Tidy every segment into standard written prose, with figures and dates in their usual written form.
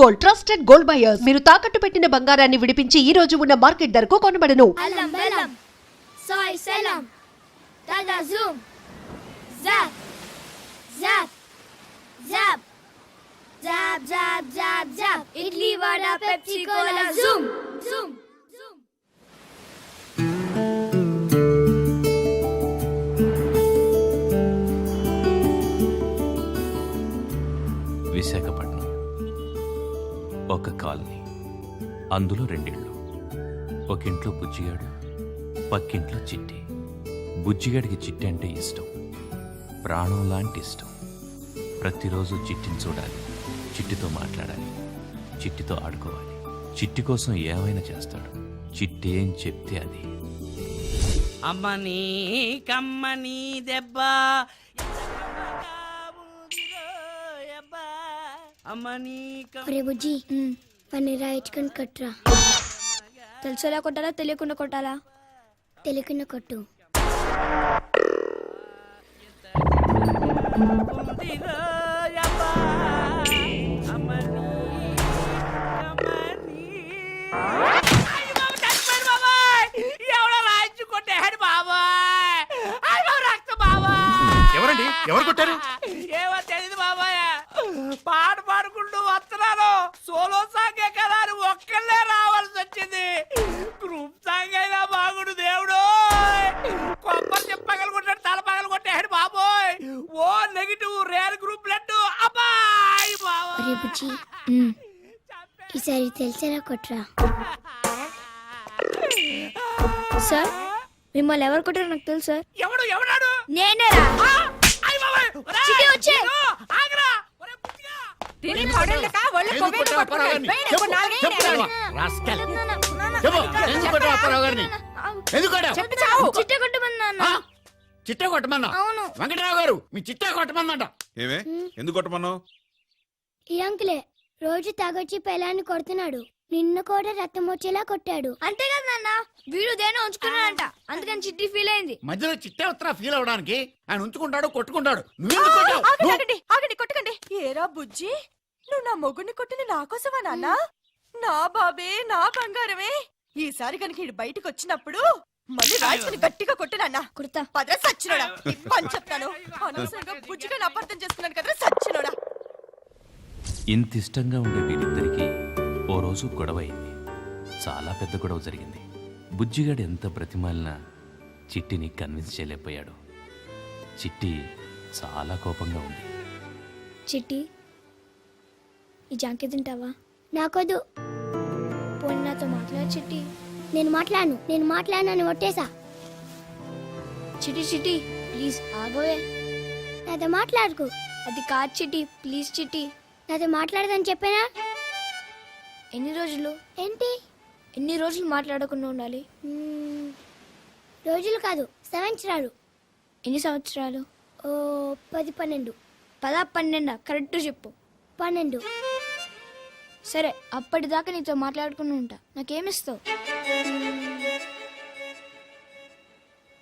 Gold, trusted gold buyers. మీరు తాకట్టు పెట్టిన బంగారాన్ని విడిపించి ఈ రోజు ఉన్న మార్కెట్ ధరకు కొనబడను. అల్లం బెల్లం సాయ్ సలాం దాదా జూమ్ జాప్ జాప్ జాప్ జాప్ జాప్ జాప్ జాప్ idli vada Pepsi cola zoom zoom zoom. Visakhapatnam ఒక కాలనీ, అందులో రెండిళ్ళు. ఒకింట్లో బుజ్జిగాడు, పక్కింట్లో చిట్టి. బుజ్జిగాడికి చిట్టి అంటే ఇష్టం, ప్రాణం లాంటి ఇష్టం. ప్రతిరోజు చిట్టిని చూడాలి, చిట్టితో మాట్లాడాలి, చిట్టితో ఆడుకోవాలి. చిట్టి కోసం ఏమైనా చేస్తాడు. చిట్టి ఏం చెప్తే అది. అమ్మని కమ్మని దెబ్బ అమ్మని ఒరే బుజ్జి పని రాయించుకొని కట్టురా. తెలిసేలా కొట్టాలా తెలియకుండా కొట్టాలా? తెలియకుండా కొట్టు. ఎవరండి? ఎవరు కొట్టారు? ఏమో తెలియదు బాబాయ్. పాట పాడుకుంటూ వస్తున్నాను. సోలో సాంగే కదా అని ఒక్కళ్ళే రావాల్సి వచ్చింది. గ్రూప్ సాంగ్ అయినా బాగుడు దేవుడు. కొబ్బరి చెప్ప పగలగొట్టాడు, తల పగలగొట్టాడు బాబోయ్. O negative rare group let అబ్బాయి బాబా. ఒరే బుజ్జి ఈసారి తెలిసేలా కొట్రా. సార్ మిమ్మల్ని ఎవరు కొట్టారో నాకు తెలుసు సార్. ఎవడు ఎవడాడు? నేనేరా. అయ్ బాబాయ్ చిట్టి వచ్చే. ఆగరా. ఎందుకు కొట్టావు అప్పారావు గారిని? చెప్పు, చెప్పు రావా. రాస్కెల్. చెప్పు, ఎందుకు కొట్టావు అప్పారావు గారిని? ఎందుకు కొట్టావు? చిట్టి కొట్టమన్నా. చిట్టే కొట్టమన్నా? అవును. వెంకటరావు గారు మీ చిట్టే కొట్టమన్నంట. ఏమే ఎందుకు కొట్టమన్నావు? ఈ అంకులే రోజు తాగొచ్చి పెళ్ళాన్ని కొడుతున్నాడు. నిన్ను కూడా రక్తం వచ్చేలా కొట్టాడు. అంతే కదా నాన్న, వీడు దేనో ఉంచుకున్నాడంట, అందుకని చిట్టి ఫీల్ అయింది. మధ్యలో చిట్టే వస్తున్నా ఫీల్ అవడానికి. ఆయన ఉంచుకుంటాడు, కొట్టుకుంటాడు. నువ్వెందుకు కొట్టావు? ఆగండి కొట్టకండి. ఏరా బుజ్జి, నువ్వు నా మొగుడిని కొట్టింది నా కోసమా నాన్న? నా బాబే, నా బంగారమే. ఈసారి కనుక ఇడు బయటకు వచ్చినప్పుడు మళ్ళీ రాజుని గట్టిగా కొట్టు నాన్న. కుర్తా పదరా సచ్చినోడా, ఇప్పని చెప్తాను. అనవసరంగా బుజ్జిగా అపార్థం చేసుకున్నాను కదరా సచ్చినోడా. ఇంత ఇష్టంగా ఉండే వీరిద్దరికీ ఓ రోజు గొడవ అయింది. చాలా పెద్ద గొడవ జరిగింది. బుజ్జిగాడు ఎంత బ్రతిమాలినా చిట్టిని కన్విన్స్ చేయలేకపోయాడు. చిట్టి చాలా కోపంగా ఉంది. చిట్టి ఈ జాంకి తింటావా? నాకొద్దు. పోనీ నాతో మాట్లాడు చిట్టి. నేను మాట్లాడను ఒట్టేసా. చిట్టి చిట్టి ప్లీజ్ ఆగోయే. నాతో మాట్లాడుకు. అది కాదు చిట్టి, ప్లీజ్ చిట్టి. నాతో మాట్లాడదని చెప్పానా? ఎన్ని రోజులు? ఏంటి ఎన్ని రోజులు మాట్లాడకుండా ఉండాలి? రోజులు కాదు, సంవత్సరాలు. ఎన్ని సంవత్సరాలు? ఓ 10-12. 10-12 కరెక్ట్ చెప్పు. 12. సరే, అప్పటిదాకా నీతో మాట్లాడుకుని ఉంటా. నాకేమిస్తావు?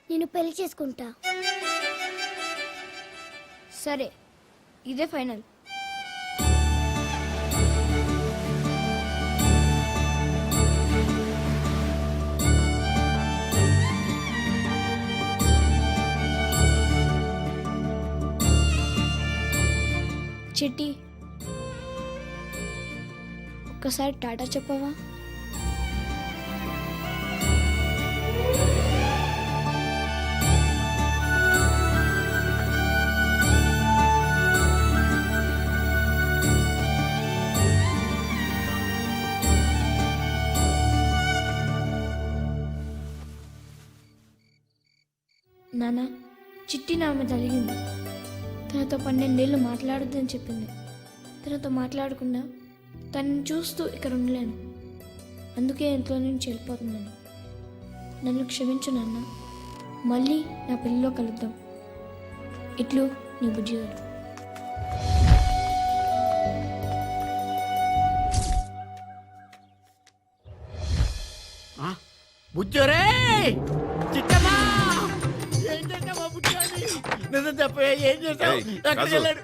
నేను పెళ్లి చేసుకుంటా. సరే, ఇదే ఫైనల్. చిట్టి ఒక్కసారి టాటా చెప్పవా? నాన్న, చిట్టి నా మీద అలిగింది. తనతో 12 ఏళ్ళు మాట్లాడొద్దని చెప్పింది. తనతో మాట్లాడకుండా తనని చూస్తూ ఇక్కడ ఉండలేను. అందుకే ఇంట్లో నుంచి వెళ్ళిపోతున్నాను. నన్ను క్షమించు నాన్న. మళ్ళీ నా పెళ్ళిలో కలుద్దాం. ఇట్లు నీ బుజ్జిగాడు. బుజ్జోరే చిట్టమ్మా, ఏం చేసావా బుజ్జోని? నిజం చెప్పే, ఏం చేసావు? ఎక్కడికి వెళ్ళాడు?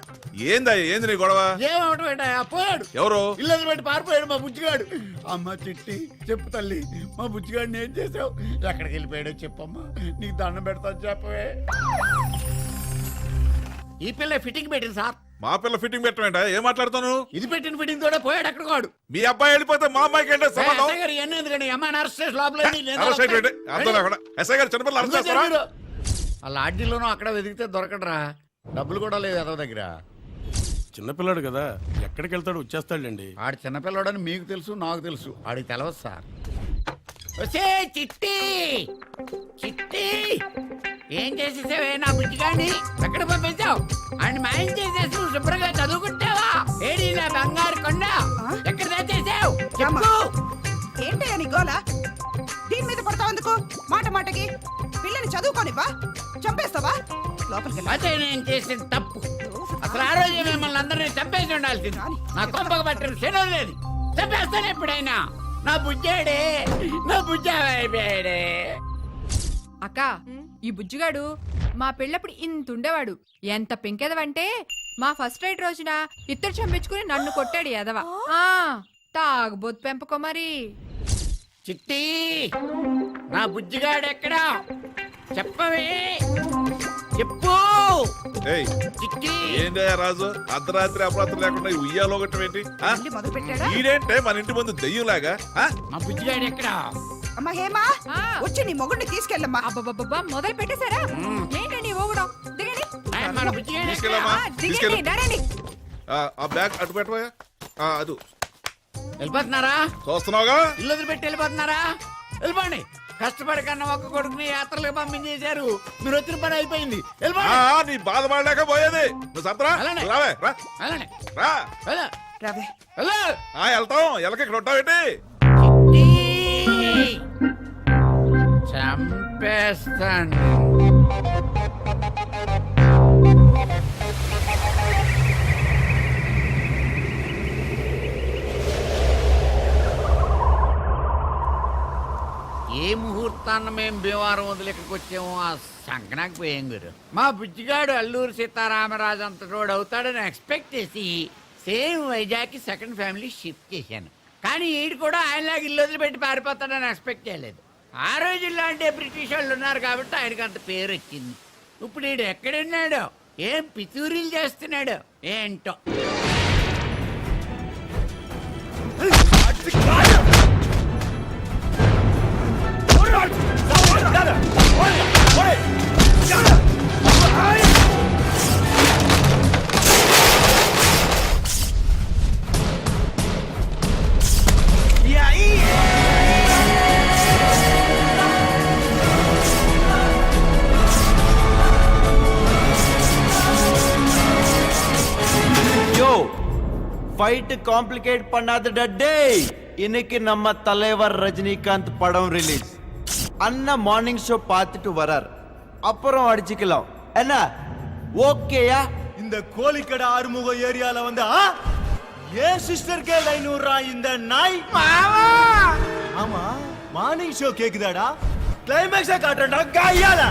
ఏంది నీ గొడవ? ఏమవటం ఏంటయ్యా? పోయాడు. ఎవరు? ఇల్లు వదిలిపెట్టి పారిపోయాడు మా బుజ్జిగాడు. అమ్మ చిట్టి చెప్పు తల్లి, మా బుజ్జిగాడిని ఏం చేసావు? ఎక్కడికి వెళ్ళిపోయాడో చెప్పమ్మా, నీకు దండం పెడతాను చెప్పవే. ఈ పిల్ల ఫిట్టింగ్ పెట్టింది సార్. మా పిల్ల ఫిట్టింగ్ పెట్టమేంట? ఏం మాట్లాడుతాను? ఇది పెట్టిన ఫిట్టింగ్ తోడే పోయాడు. ఎక్కడ వాడు? మీ అబ్బాయి వెళ్ళిపోతే మా అమ్మాయికి ఏంటో సంబంధం? ఎస్ఐ గారు చిన్నపిల్లలు అరెస్ట్ చేస్తారా? ఆ లాడ్జీలోనూ అక్కడ వెతికితే దొరకడరా. డబ్బులు కూడా లేదు ఎదవ దగ్గర. చిన్నపిల్లాడు కదా, ఎక్కడికి వెళ్తాడు వచ్చేస్తాడండి. ఆడు చిన్నపిల్లడని మీకు తెలుసు, నాకు తెలుసు, ఆడికి తెలవదు సార్. వచ్చే చిట్టి చిట్టి, ఏం చేసేసావే నా బుజ్జిగాడిని? ఎక్కడ పంపించావు? ఆయన మాయం చేసేసి నువ్వు శుభ్రంగా చదువుకుంటావా? ఏడి నా బంగారు కొండ ఎక్కడ తెచ్చేసావు చెప్పు. ఏంటయ్యా నీ గోల? దీని మీద పడతావు ఎందుకు? మాట మాటకి పిల్లని చదువుకోనివ్వా? చంపేస్తావా? లోపలికి వెళ్ళు. అదే నేను చేసిన తప్పు. అసలు ఆ రోజు మిమ్మల్ని అందరినీ చంపేసి ఉండాల్సింది. నా కొంపకు పట్టిన శనం లేదు. చంపేస్తాను ఎప్పుడైనా. నా బుజ్జాడే, నా బుజ్జాడే. అక్క, ఈ బుజ్జిగాడు మా పెళ్ళప్పుడు ఇంత ఉండేవాడు. ఎంత పెంకెదవంటే మా ఫస్ట్ రైట్ రోజున ఇద్దరు చంపించుకుని నన్ను కొట్టాడు ఎదవ. తాగుబోతు పెంపకో మరి. చిట్టి, నా బుజ్జిగాడు ఎక్కడా చెప్పవే, చెప్పు. చిట్టి, ఏంటయ్యా రాజు, అర్ధరాత్రి అపరాత్రి లేకుండా ఉయ్యాలో ఒకటి ఏంటి? మళ్ళీ మొదలు పెట్టాడా? ఈడేంటే మన ఇంటి ముందు దెయ్యంలాగా? మా బుజ్జిగాడు ఎక్కడా? అమ్మా హేమా, వచ్చి నీ మొగుడిని తీసుకెళ్ళమ్మా. అబ్బబ్బబ్బా, మొదలు పెట్టేశారా? ఏంటండి ఊగడం? దిగండి. మన బుజ్జిగాడు తీసుకెళ్ళమ్మా, తీసుకెళ్ళు. నడండి. ఆ బ్యాగ్ అటు పెట్టవయ్యా. అదు వెళ్ళిపోతున్నారా? చూస్తున్నావుగా, ఇల్లు వదిలిపెట్టి వెళ్ళిపోతున్నారా? వెళ్ళిపోండి. కష్టపడి కన్నా ఒక్క కొడుకుని యాత్రలకు పంపించేశారు. మీరు వచ్చిన పని అయిపోయింది. వెళ్ళిపోండి. నీ బాధపడలేక పోయేది. నువ్వు సత్రా అలానే. రావే, రా వెళ్ళండి. రా. వెళ్ళు. రావే. వెళ్ళు. వెళ్తాం. ఎలక ఇక్కడ ఉంటావేంటి? చిట్టి, చంపేస్తాను. ఏ ముహూర్తాన్ని మేము భీమవరం వదిలి ఇక్కడికి వచ్చాము? ఆ సంకనాకి పోయాం గురు. మా బుజ్జిగాడు అల్లూరు సీతారామరాజు అంతటోడు అవుతాడని ఎక్స్పెక్ట్ చేసి సేమ్ వైజాగ్కి సెకండ్ ఫ్యామిలీ షిఫ్ట్ చేశాను. కానీ ఈడు కూడా ఆయనలాగా ఇల్లు వదిలిపెట్టి పారిపోతాడని ఎక్స్పెక్ట్ చేయలేదు. ఆ రోజుల్లో అంటే బ్రిటిష్ వాళ్ళు ఉన్నారు కాబట్టి ఆయనకి అంత పేరు వచ్చింది. ఇప్పుడు ఈడు ఎక్కడున్నాడో, ఏం పితూరీలు చేస్తున్నాడో ఏంటో. ஃபைட் காம்ப்ளிகேட் பண்ணாதடா டேய். இன்னைக்கு நம்ம தலைவர் ரஜினிகாந்த் படம் ரிலீஸ். அண்ணா மார்னிங் ஷோ பார்த்துட்டு வரார். அப்புறம் அடிச்சுக்கலாம் என்ன? ஓகேயா? இந்த கோழிக்கடை ஆறுமுக ஏரியால வந்து ஏன் சிஸ்டர்க்கே லைன் விடுறான் இந்த நாய். ஆமா, மார்னிங் ஷோ கேக்குதாடா? கிளைமேக்ஸா காட்டுறா கையால.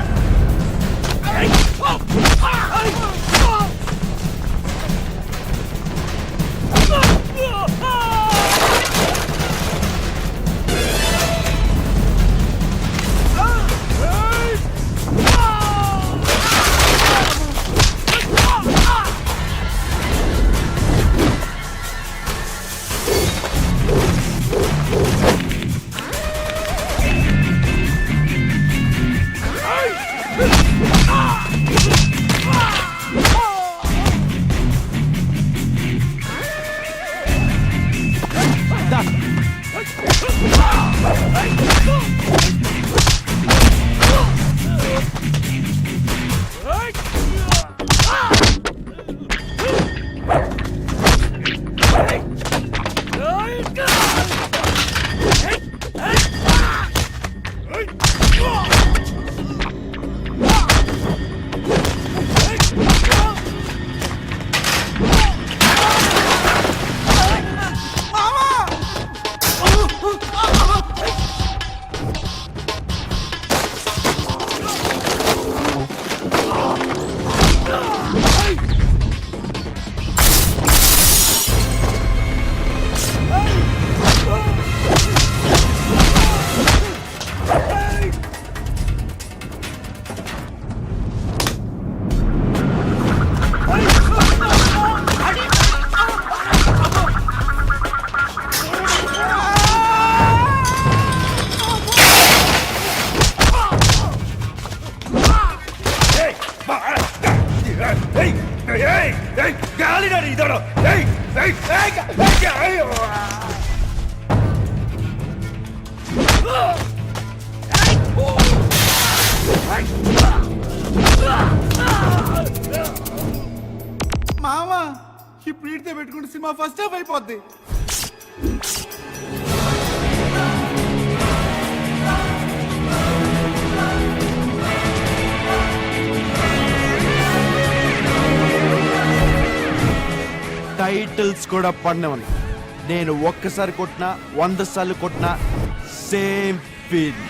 మా ఫస్ట్ హాఫ్ అయిపోద్ది. టైటిల్స్ కూడా పడినవని నేను ఒక్కసారి కొట్టినా 100 సార్లు కొట్టినా సేమ్ ఫీల్.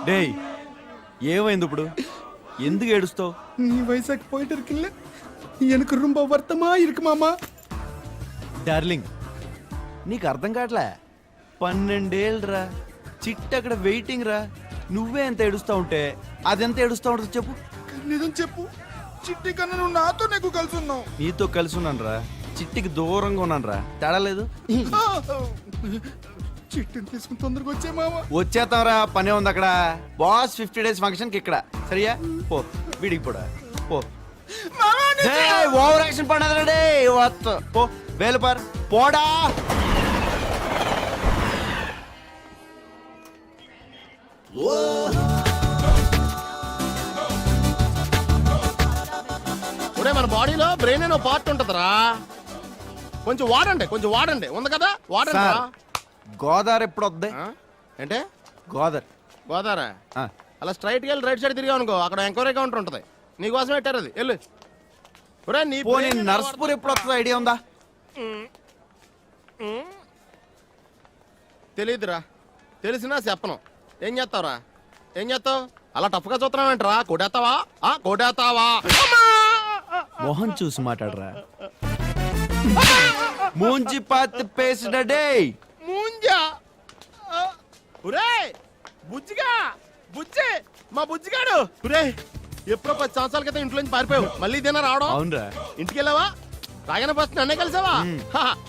డేయ్ ఏమైంది ఇప్పుడు? ఎందుకు ఏడుస్తావు? நீ வைசாக் போயிட்டு இருக்குல்ல, எனக்கு ரொம்ப வருத்தமா இருக்கு மாமா. డార్లింగ్ నీకు అర్థం కావట్లే. 12 ఏళ్ళరా, చిట్టు అక్కడ వెయిటింగ్ రా. నువ్వే ఎంత ఏడుస్తా ఉంటే అదెంత ఏడుస్తా ఉంటుంది చెప్పు. నిజం చెప్పు, చిట్టి కన్నా నువ్వు నాతో నాకు కలిసి ఉన్నావు. నీతో కలిసి ఉన్నాను రా, చిట్టికి దూరంగా ఉన్నాను రా. తేడా లేదు. చిట్టిని తీసుకుని తొందరగా వచ్చే మామ. వచ్చేస్తాంరా, పనే ఉంది అక్కడ. బాస్ 50 days ఫంక్షన్కి ఇక్కడ. సరియా పో, వీడికి పోడా పో. ఓవర్ యాక్షన్ పడదే పో, వేలు పార్ పోడా. మన బాడీలో బ్రెయిన్ అనే పార్ట్ ఉంటదిరా, కొంచెం వాడండి ఉంది కదా, వాడండి. గోదావరి ఎప్పుడు వద్దే? అంటే గోదావరి అలా స్ట్రైట్ గా రైట్ సైడ్ తిరిగా అనుకో, అక్కడ ఎంక్వైరీ కౌంటర్ ఉంటది. నీకోసం పెట్టారు అది, వెళ్ళు. నర్స్పూర్ ఎప్పుడు వస్తుంది ఐడియా ఉందా? తెలీదురా, తెలిసినా చెప్పను. ఏం చేస్తావు అలా టఫ్గా చూస్తున్నావేంట్రా? కొడేస్తావా? మొహం చూసి మాట్లాడరా. మూంజి పాత్ పేసినడే మూంజా. బుజ్జి మా బుజ్జిగాడు. ఎప్పుడో 10 సంవత్సరాల క్రితం ఇంట్లో నుంచి పారిపోయావు, మళ్ళీ ఇదేనా రావడం? అవునరా. ఇంటికి వెళ్ళావా? రాగానే ఫస్ట్ నన్నే కలిసావా?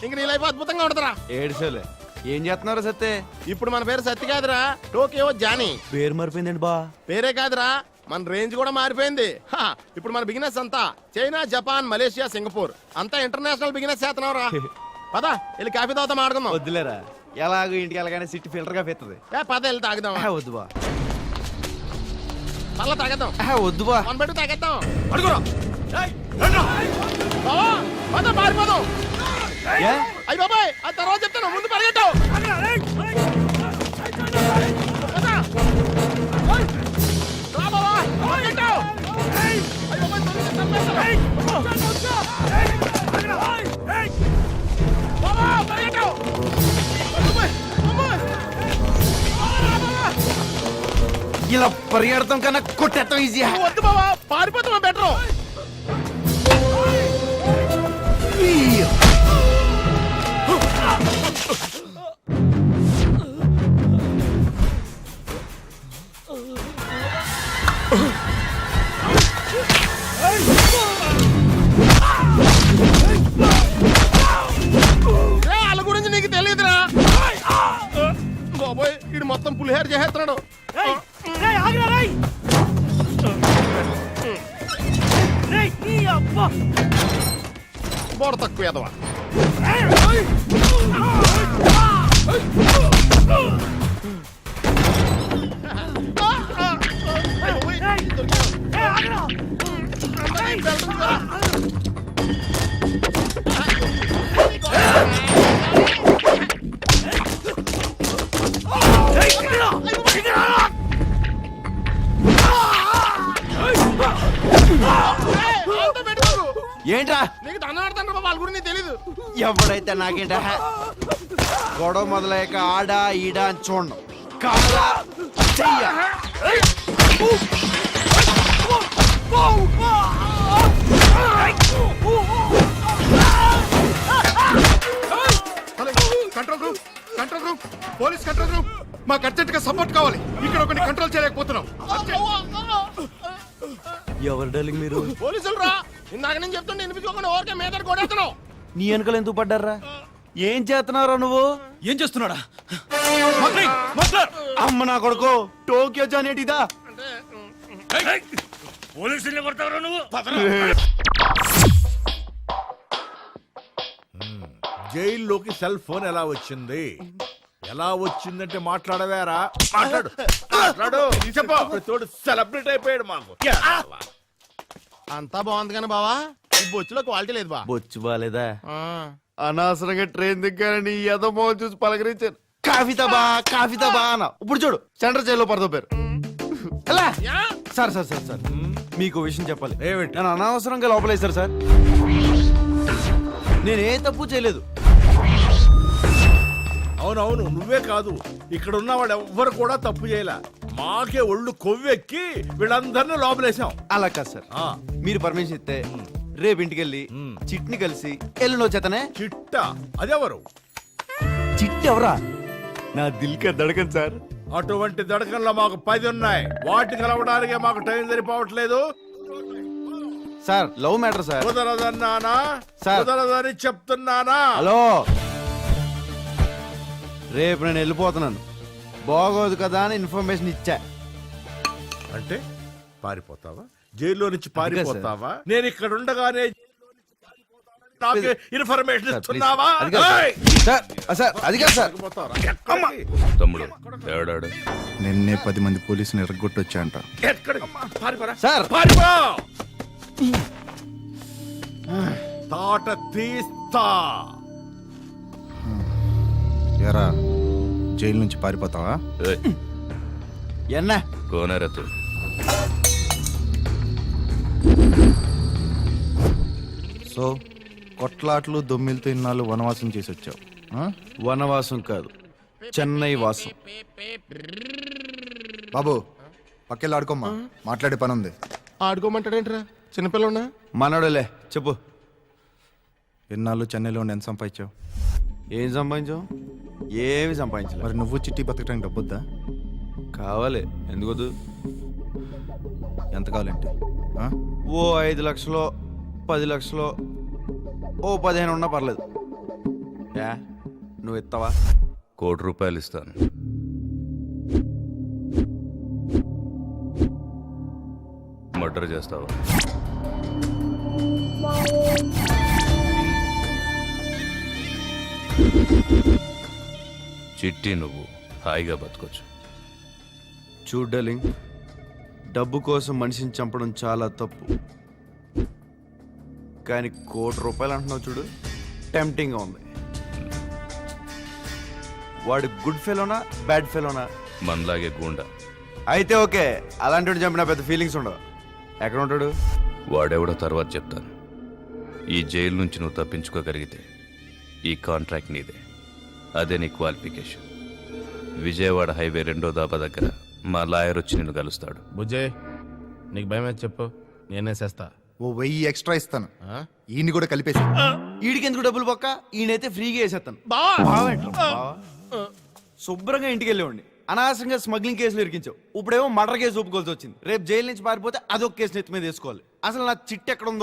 ఇంక నీ లైఫ్ అద్భుతంగా ఉంటదరా. ఏడ్చలే. ఏం చేస్తున్నారా సత్తే? ఇప్పుడు మన పేరు సత్తి కాదురా, టోకియో జానీ. పేరు మారిపోయిందండి బా. పేరే కాదురా, మన రేంజ్ కూడా మారిపోయింది. ఇప్పుడు మన బిజినెస్ అంతా చైనా, జపాన్, మలేషియా, సింగపూర్ అంతా ఇంటర్నేషనల్ బిజినెస్ చేస్తున్నావురా. పదా వెళ్ళి కాఫీ తాగుతా మాడుకుందాం. వద్దులేరా, ఎలాగో ఇంటికి వెళ్ళగానే సిట్టి ఫిల్టర్ గా పెత్తది. పద వెళ్ళి తాగుదాం. వద్దు బా, మళ్ళా తాగేద్దాం. వద్దు బా, మన బెట్టు తాగేద్దాం. అడుగురా మారిపోదాం. అయ్యి బాబాయ్, ఆ తర్వాత చెప్తాను, ముందు పరిగెట్టావు. ఇలా పరిగెడతాం కన్నా కొట్టేస్తాం ఈజీ. వద్దు బాబా, పారిపోతామా బెటర్. వాళ్ళ గురించి నీకు తెలియదురా బాబోయ్, ఇది మొత్తం పులిహేర చేసేస్తున్నాడు. బోడ తక్కువ ఎదవా. ఏంట్రా నీకు దండ వాళ్ళ గురించి తెలీదు. ఎవడైతే నాకేంట. గొడవ మొదలయ్యాక ఆడా ఈడా అని చూడను. కాలా చెయ్య control room, control room, police control room, మాకు అర్జెంట్ గా సపోర్ట్ కావాలి. ఇక్కడ ఒకటి కంట్రోల్ చేయలేకపోతున్నాం. ఎవరు డార్లింగ్ మీరు? పోలీసులు రా, ఇందాక నేను చెప్తుంటే వినిపించుకోకుండా ఓకే మీద కొడేస్తున్నావు. నీ వెనకలు ఎందుకు పడ్డారా? ఏం చేస్తున్నారా నువ్వు? ఏం చేస్తున్నాడా? అమ్మ నా కొడుకు, టోక్యో జానేటిదా? పోలీసుల్ని కొడతావురా నువ్వు? జైల్లోకి సెల్ ఫోన్ ఎలా వచ్చింది? ఎలా వచ్చిందంటే మాట్లాడవేరా? మాట్లాడు, మాట్లాడు. చెప్పు. తోడు సెలబ్రేట్ అయిపోయాడు మాకు. అంతా బాగుంది కానీ బావా, ఈ బొచ్చులో క్వాలిటీ లేదు బా. బొచ్చు బాలేదా? అనవసరంగా ట్రైన్ దిగ్గారని ఎదమో చూసి పలకరించాను. కాఫీతబా కాఫీతబా అన్న. ఇప్పుడు చూడు, సెంట్రల్ జైల్లో పడతావు పేరు. ఎలా? సార్ సార్ సార్ సార్, మీకు విషయం చెప్పాలి. ఏమిటి? నన్ను అనవసరంగా లోపలేశారు సార్. నేను ఏ తప్పు చేయలేదు. అవునవును, నువ్వే కాదు, ఇక్కడ ఉన్న వాళ్ళు ఎవ్వరు కూడా తప్పు చేయలే. మాకే ఒళ్ళు కొవ్వెక్కి వీళ్ళందరినీ లోపలేసాం. అలా కాదు సార్, ఆ, మీరు పర్మిషన్ ఇస్తే రేపు ఇంటికి వెళ్ళి చిట్ని కలిసి ఎల్లుండి వచ్చేతనే. చిట్ట అదెవరు? చిట్టి ఎవరా? నా దిల్కా దడకన్ సార్. అటువంటి దడకల్లో మాకు 10 ఉన్నాయి. వాటిని కలవడానికే మాకు టైం సరిపోవట్లేదు. Sir love matter sir. కుదరదన్నానా? సార్. కుదరదని చెప్తున్నానా? హలో, రేపు నేను వెళ్ళిపోతున్నాను. బాగోదు కదా అని ఇన్ఫర్మేషన్ ఇచ్చా. అంటే పారిపోతావా? జైల్లో నుంచి పారిపోతావా? సార్. నేను ఇక్కడ ఉండగానే నాకు ఇన్ఫర్మేషన్ సార్, ప్లీజ్. ఇస్తున్నావా? అది కాదు సార్. ఏయ్! సార్, సార్, అది కాదు సార్. పారిపోతావా? ఎక్కడికి? తమ్ముడు ఏడాడు? నిన్నే 10 మంది పోలీసులు ఎరగొట్టొచ్చా అంట. ఎక్కడికి? పారిపోరా? సార్. పారిపో! తాట తీస్తా. ఎరా, జైలు నుంచి పారిపోతావా? ఎన్న కోనరతు సో కొట్లాట్లు దొమ్మిలతో ఇన్నాళ్ళు వనవాసం చేసి వచ్చావు. వనవాసం కాదు, చెన్నై వాసం. బాబు పక్కెళ్ళి ఆడుకోమ్మా, మాట్లాడే పని ఉంది. ఆడుకోమంటాడేంట్రా, చిన్నపిల్లన్నా? మనోడలే చెప్పు. ఎన్నాళ్ళు చెన్నైలో ఉండి ఎంత సంపాదించావు? ఏం సంపాదించావు? ఏమి సంపాదించలేదు. మరి నువ్వు చిట్టి బతకడానికి డబ్బొద్దా? కావాలి, ఎందుకొద్దు? ఎంత కావాలంటే? ఓ 5 లక్షలో 10 లక్షలో ఓ 15 ఉన్నా పర్లేదు. యా, నువ్వు ఇస్తావా? ₹1,00,00,000 ఇస్తాను. మర్డర్ చేస్తావా? చిట్టి నువ్వు హాయిగా బతకొచ్చు. చూడ్డలింగ్, డబ్బు కోసం మనిషిని చంపడం చాలా తప్పు. కానీ ₹1,00,00,000 అంటున్నావు చూడు, టెంప్టింగ్గా ఉంది. వాడు గుడ్ ఫెలోనా బ్యాడ్ ఫెలోనా? మనలాగే గూండా. అయితే ఓకే, అలాంటి వాడిని చంపిన పెద్ద ఫీలింగ్స్ ఉండవు. ఎక్కడ ఉంటాడు? వాడెవడో తర్వాత చెప్తాను. ఈ జైలు నుంచి నువ్వు తప్పించుకోగలిగితే ఈ కాంట్రాక్ట్ నీదే. అదే నీ క్వాలిఫికేషన్. విజయవాడ హైవే 2వ దాబా దగ్గర మా లాయర్ వచ్చి నిన్ను కలుస్తాడు. బుజ్జే, నీకు భయం అయితే చెప్పు, నేనే చేస్తా. ఓ 1000 ఎక్స్ట్రా ఇస్తాను. ఈయన్ని కూడా కలిపేసి. వీడికి ఎందుకు డబ్బులు పక్క? ఈయనైతే ఫ్రీగా వేసేస్తాను. బావా, శుభ్రంగా ఇంటికి వెళ్ళేవాడిని. అనవసరంగా స్మగ్లింగ్ కేసులు ఇరికించావు. ఇప్పుడేమో మర్డర్ కేసు ఒప్పుకోవాల్సి వచ్చింది. రేపు జైలు నుంచి పారిపోతే అదొక కేసు నెత్తి మీద వేసుకోవాలి. అసలు నా చిట్టి ఎక్కడ ఉందో